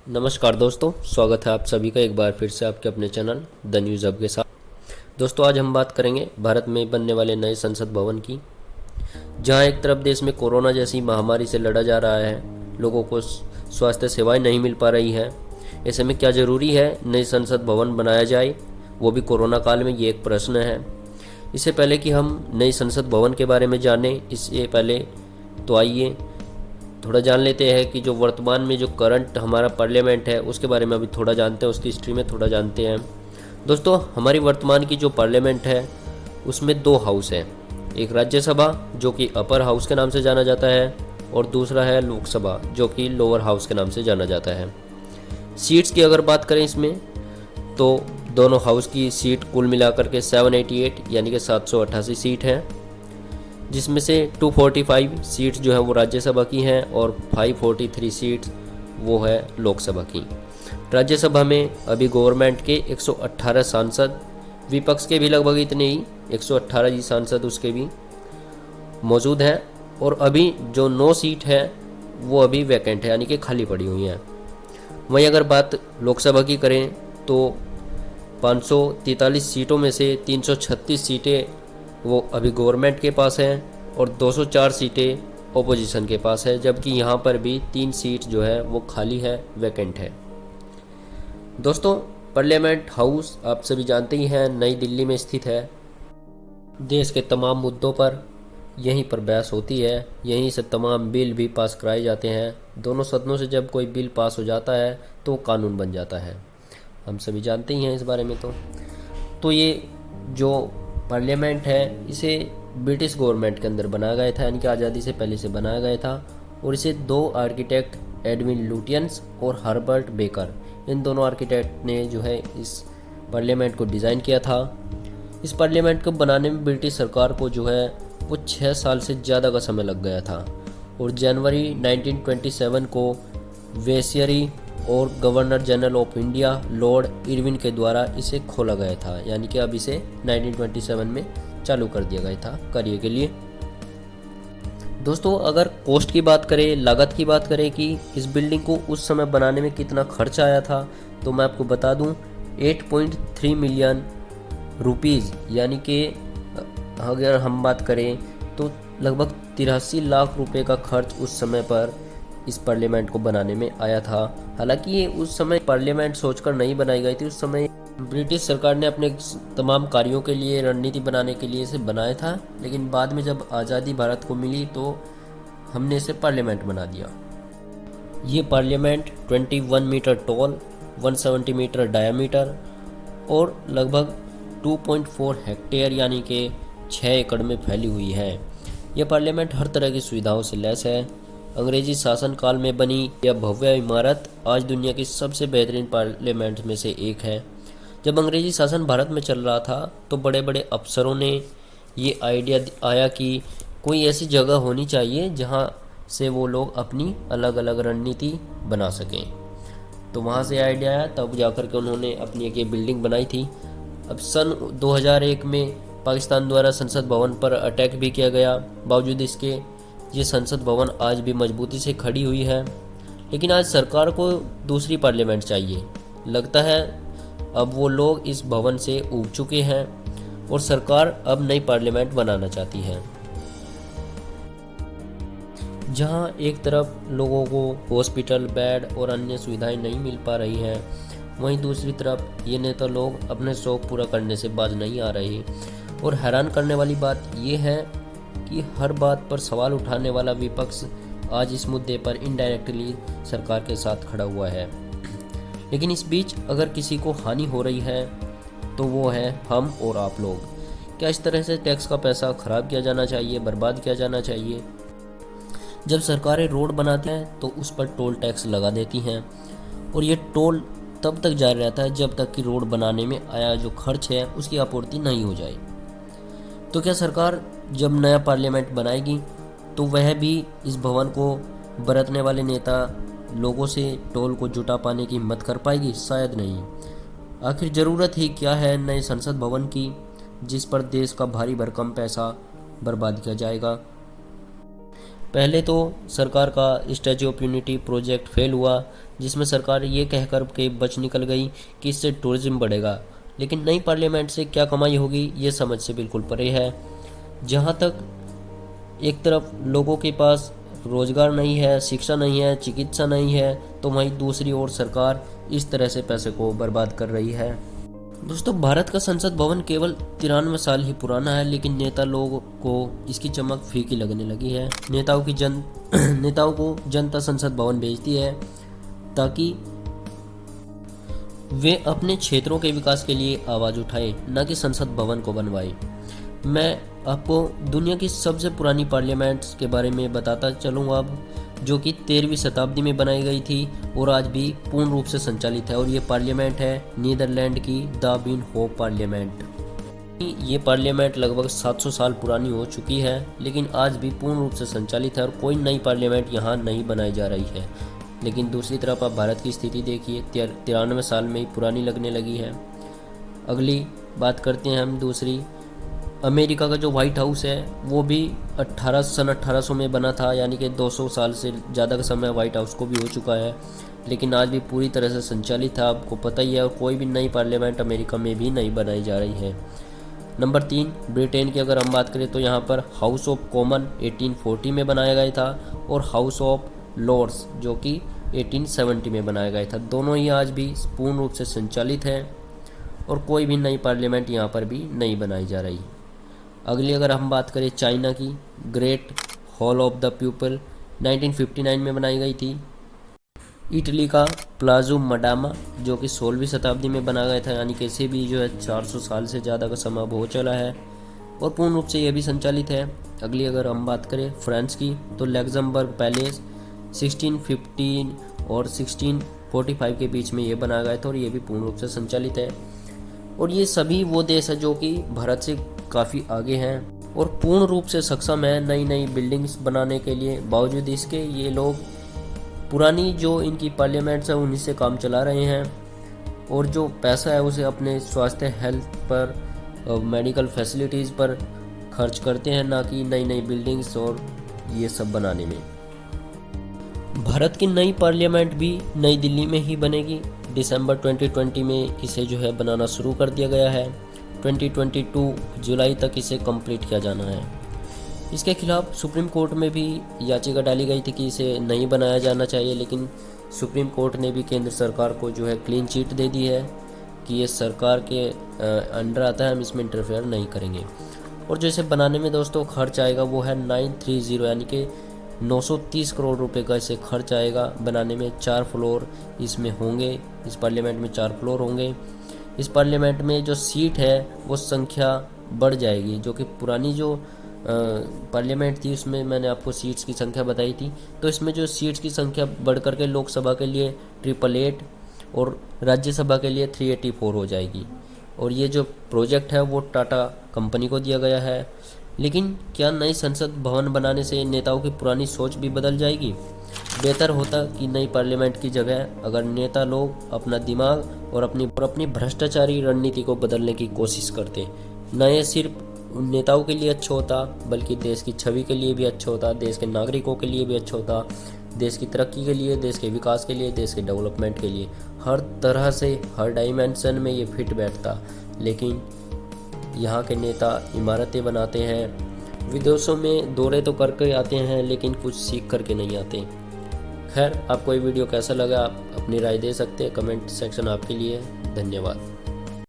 नमस्कार दोस्तों, स्वागत है आप सभी का एक बार फिर से आपके अपने चैनल द न्यूज़ हब के साथ। दोस्तों, आज हम बात करेंगे भारत में बनने वाले नए संसद भवन की। जहां एक तरफ देश में कोरोना जैसी महामारी से लड़ा जा रहा है, लोगों को स्वास्थ्य सेवाएं नहीं मिल पा रही हैं। ऐसे में क्या ज़रूरी है नई संसद भवन बनाया जाए, वो भी कोरोना काल में, ये एक प्रश्न है। इससे पहले कि हम नई संसद भवन के बारे में जानें, इससे पहले तो आइए थोड़ा जान लेते हैं कि जो वर्तमान में जो करंट हमारा पार्लियामेंट है उसके बारे में अभी थोड़ा जानते हैं, उसकी हिस्ट्री में थोड़ा जानते हैं। दोस्तों, हमारी वर्तमान की जो पार्लियामेंट है उसमें दो हाउस हैं। एक राज्यसभा जो कि अपर हाउस के नाम से जाना जाता है, और दूसरा है लोकसभा जो कि लोअर हाउस के नाम से जाना जाता है। सीट्स की अगर बात करें इसमें, तो दोनों हाउस की सीट कुल मिलाकर के 788 यानी कि 788 सीट हैं, जिसमें से 245 सीट्स जो है वो राज्यसभा की हैं और 543 सीट्स वो है लोकसभा की। राज्यसभा में अभी गवर्नमेंट के 118 सांसद, विपक्ष के भी लगभग इतने ही 118 ही सांसद उसके भी मौजूद हैं, और अभी जो 9 सीट है वो अभी वैकेंट है यानी कि खाली पड़ी हुई हैं। वहीं अगर बात लोकसभा की करें तो 543 सीटों में से 336 सीटें वो अभी गवर्नमेंट के पास हैं और 204 सीटें ओपोजिशन के पास है, जबकि यहाँ पर भी 3 सीट जो है वो खाली है, वैकेंट है। दोस्तों, पार्लियामेंट हाउस आप सभी जानते ही हैं, नई दिल्ली में स्थित है। देश के तमाम मुद्दों पर यहीं पर बहस होती है, यहीं से तमाम बिल भी पास कराए जाते हैं। दोनों सदनों से जब कोई बिल पास हो जाता है तो कानून बन जाता है, हम सभी जानते ही हैं इस बारे में। तो ये जो पार्लियामेंट है इसे ब्रिटिश गवर्नमेंट के अंदर बनाया गया था, यानी कि आज़ादी से पहले से बनाया गया था, और इसे दो आर्किटेक्ट एडविन लुटियंस और हर्बर्ट बेकर, इन दोनों आर्किटेक्ट ने जो है इस पार्लियामेंट को डिज़ाइन किया था। इस पार्लियामेंट को बनाने में ब्रिटिश सरकार को जो है वो 6 साल से ज़्यादा का समय लग गया था, और जनवरी 1927 को वेसियरी और governor general of India Lord Irwin के द्वारा इसे खोला गया था, यानी कि अब इसे 1927 में चालू कर दिया गया था कार्य के लिए। दोस्तों, अगर कॉस्ट की बात करें, लागत की बात करें कि इस बिल्डिंग को उस समय बनाने में कितना खर्च आया था, तो मैं आपको बता दूं 8.3 मिलियन रुपीज़, यानी कि अगर हम बात करें तो लगभग 83 लाख रुपए का खर्च उस समय पर इस पार्लियामेंट को बनाने में आया था। हालांकि ये उस समय पार्लियामेंट सोचकर नहीं बनाई गई थी, उस समय ब्रिटिश सरकार ने अपने तमाम कार्यों के लिए, रणनीति बनाने के लिए इसे बनाया था, लेकिन बाद में जब आज़ादी भारत को मिली तो हमने इसे पार्लियामेंट बना दिया। ये parliament 21 metre tall, 170 metre diameter और लगभग 2.4 हेक्टेयर यानी कि 6 एकड़ में फैली हुई है। यह पार्लियामेंट हर तरह की सुविधाओं से लैस है। अंग्रेजी शासन काल में बनी यह भव्य इमारत आज दुनिया की सबसे बेहतरीन पार्लियामेंट में से एक है। जब अंग्रेजी शासन भारत में चल रहा था तो बड़े बड़े अफसरों ने ये आइडिया आया कि कोई ऐसी जगह होनी चाहिए जहाँ से वो लोग अपनी अलग अलग रणनीति बना सकें। तो वहाँ से आइडिया आया, तब जाकर के उन्होंने अपनी एक ये बिल्डिंग बनाई थी। अब सन 2001 में पाकिस्तान द्वारा संसद भवन पर अटैक भी किया गया, बावजूद इसके ये संसद भवन आज भी मजबूती से खड़ी हुई है। लेकिन आज सरकार को दूसरी पार्लियामेंट चाहिए। लगता है अब वो लोग इस भवन से ऊब चुके हैं और सरकार अब नई पार्लियामेंट बनाना चाहती है, जहां एक तरफ लोगों को हॉस्पिटल, बेड और अन्य सुविधाएं नहीं मिल पा रही हैं, वहीं दूसरी तरफ ये नेता लोग अपने शौक पूरा करने से बाज नहीं आ रहे। और हैरान करने वाली बात यह है कि हर बात पर सवाल उठाने वाला विपक्ष आज इस मुद्दे पर इनडायरेक्टली सरकार के साथ खड़ा हुआ है। लेकिन इस बीच अगर किसी को हानि हो रही है तो वो है हम और आप लोग। क्या इस तरह से टैक्स का पैसा खराब किया जाना चाहिए, बर्बाद किया जाना चाहिए? जब सरकारें रोड बनाते हैं तो उस पर टोल टैक्स लगा देती हैं, और ये टोल तब तक जारी रहता है जब तक कि रोड बनाने में आया जो खर्च है उसकी आपूर्ति नहीं हो जाए। तो क्या सरकार जब नया पार्लियामेंट बनाएगी तो वह भी इस भवन को बरतने वाले नेता लोगों से टोल को जुटा पाने की हिम्मत कर पाएगी? शायद नहीं। आखिर ज़रूरत ही क्या है नए संसद भवन की, जिस पर देश का भारी भरकम पैसा बर्बाद किया जाएगा? पहले तो सरकार का statue of unity project fail हुआ, जिसमें सरकार ये कहकर के बच निकल गई कि इससे टूरिज्म बढ़ेगा, लेकिन नई पार्लियामेंट से क्या कमाई होगी ये समझ से बिल्कुल परे है। जहाँ तक एक तरफ लोगों के पास रोजगार नहीं है, शिक्षा नहीं है, चिकित्सा नहीं है, तो वहीं दूसरी ओर सरकार इस तरह से पैसे को बर्बाद कर रही है। दोस्तों, भारत का संसद भवन केवल 93 साल ही पुराना है, लेकिन नेता लोगों को इसकी चमक फीकी लगने लगी है। नेताओं को जनता संसद भवन भेजती है ताकि वे अपने क्षेत्रों के विकास के लिए आवाज उठाएं, न कि संसद भवन को बनवाएं। मैं आपको दुनिया की सबसे पुरानी पार्लियामेंट्स के बारे में बताता चलूँगा अब, जो कि 13वीं शताब्दी में बनाई गई थी और आज भी पूर्ण रूप से संचालित है। और ये पार्लियामेंट है नीदरलैंड की द बिनहोफ पार्लियामेंट। ये पार्लियामेंट लगभग 700 साल पुरानी हो चुकी है, लेकिन आज भी पूर्ण रूप से संचालित है और कोई नई पार्लियामेंट यहाँ नहीं बनाई जा रही है। लेकिन दूसरी तरफ आप भारत की स्थिति देखिए, 93 साल में ही पुरानी लगने लगी है। अगली बात करते हैं हम दूसरी। अमेरिका का जो व्हाइट हाउस है वो भी सन 1800 में बना था, यानी कि 200 साल से ज़्यादा का समय व्हाइट हाउस को भी हो चुका है, लेकिन आज भी पूरी तरह से संचालित है, आपको पता ही है। और कोई भी नई पार्लियामेंट अमेरिका में भी नहीं बनाई जा रही है। नंबर 3, ब्रिटेन की अगर हम बात करें तो यहाँ पर हाउस ऑफ कॉमन 1840 में बनाया गया था और हाउस ऑफ लॉर्ड्स जो कि 1870 में बनाया गया था। दोनों ही आज भी पूर्ण रूप से संचालित हैं और कोई भी नई पार्लियामेंट यहाँ पर भी नहीं बनाई जा रही। अगली अगर हम बात करें चाइना की, great hall of the people 1959 में बनाई गई थी। इटली का प्लाज़ो मडामा जो कि 16वीं शताब्दी में बना गया था, यानी कि इसे भी जो है 400 साल से ज़्यादा का समय हो चला है और पूर्ण रूप से यह भी संचालित है। अगली अगर हम बात करें फ्रांस की तो लग्जमबर्ग पैलेस 1615 और 1645 के बीच में ये बनाया गया था और ये भी पूर्ण रूप से संचालित है। और ये सभी वो देश है जो कि भारत से काफ़ी आगे हैं और पूर्ण रूप से सक्षम है नई नई बिल्डिंग्स बनाने के लिए। बावजूद इसके ये लोग पुरानी जो इनकी पार्लियामेंट्स है उन्हीं से काम चला रहे हैं और जो पैसा है उसे अपने स्वास्थ्य हेल्थ पर, मेडिकल फैसिलिटीज़ पर खर्च करते हैं, ना कि नई नई बिल्डिंग्स और ये सब बनाने में। भारत की नई पार्लियामेंट भी नई दिल्ली में ही बनेगी। दिसंबर 2020 में इसे जो है बनाना शुरू कर दिया गया है। 2022 जुलाई तक इसे कंप्लीट किया जाना है। इसके खिलाफ सुप्रीम कोर्ट में भी याचिका डाली गई थी कि इसे नहीं बनाया जाना चाहिए, लेकिन सुप्रीम कोर्ट ने भी केंद्र सरकार को जो है क्लीन चिट दे दी है कि ये सरकार के अंडर आता है, हम इसमें इंटरफेयर नहीं करेंगे। और जो इसे बनाने में दोस्तों खर्च आएगा वो है 930, यानी कि 930 करोड़ रुपए का इसे खर्च आएगा बनाने में। 4 फ्लोर इसमें होंगे, इस पार्लियामेंट में 4 फ्लोर होंगे। इस पार्लियामेंट में जो सीट है वो संख्या बढ़ जाएगी, जो कि पुरानी जो पार्लियामेंट थी उसमें मैंने आपको सीट्स की संख्या बताई थी, तो इसमें जो सीट्स की संख्या बढ़ करके लोकसभा के लिए 888 और राज्यसभा के लिए 384 हो जाएगी। और ये जो प्रोजेक्ट है वो टाटा कंपनी को दिया गया है। लेकिन क्या नई संसद भवन बनाने से नेताओं की पुरानी सोच भी बदल जाएगी? बेहतर होता कि नई पार्लियामेंट की जगह अगर नेता लोग अपना दिमाग और अपनी भ्रष्टाचारी रणनीति को बदलने की कोशिश करते, न ये सिर्फ नेताओं के लिए अच्छा होता बल्कि देश की छवि के लिए भी अच्छा होता, देश के नागरिकों के लिए भी अच्छा होता, देश की तरक्की के लिए, देश के विकास के लिए, देश के डेवलपमेंट के लिए, हर तरह से हर डायमेंशन में ये फिट बैठता। लेकिन यहाँ के नेता इमारतें बनाते हैं, विदेशों में दौरे तो करके आते हैं लेकिन कुछ सीख करके नहीं आते। खैर, आपको ये वीडियो कैसा लगा आप अपनी राय दे सकते हैं, कमेंट सेक्शन आपके लिए है। धन्यवाद।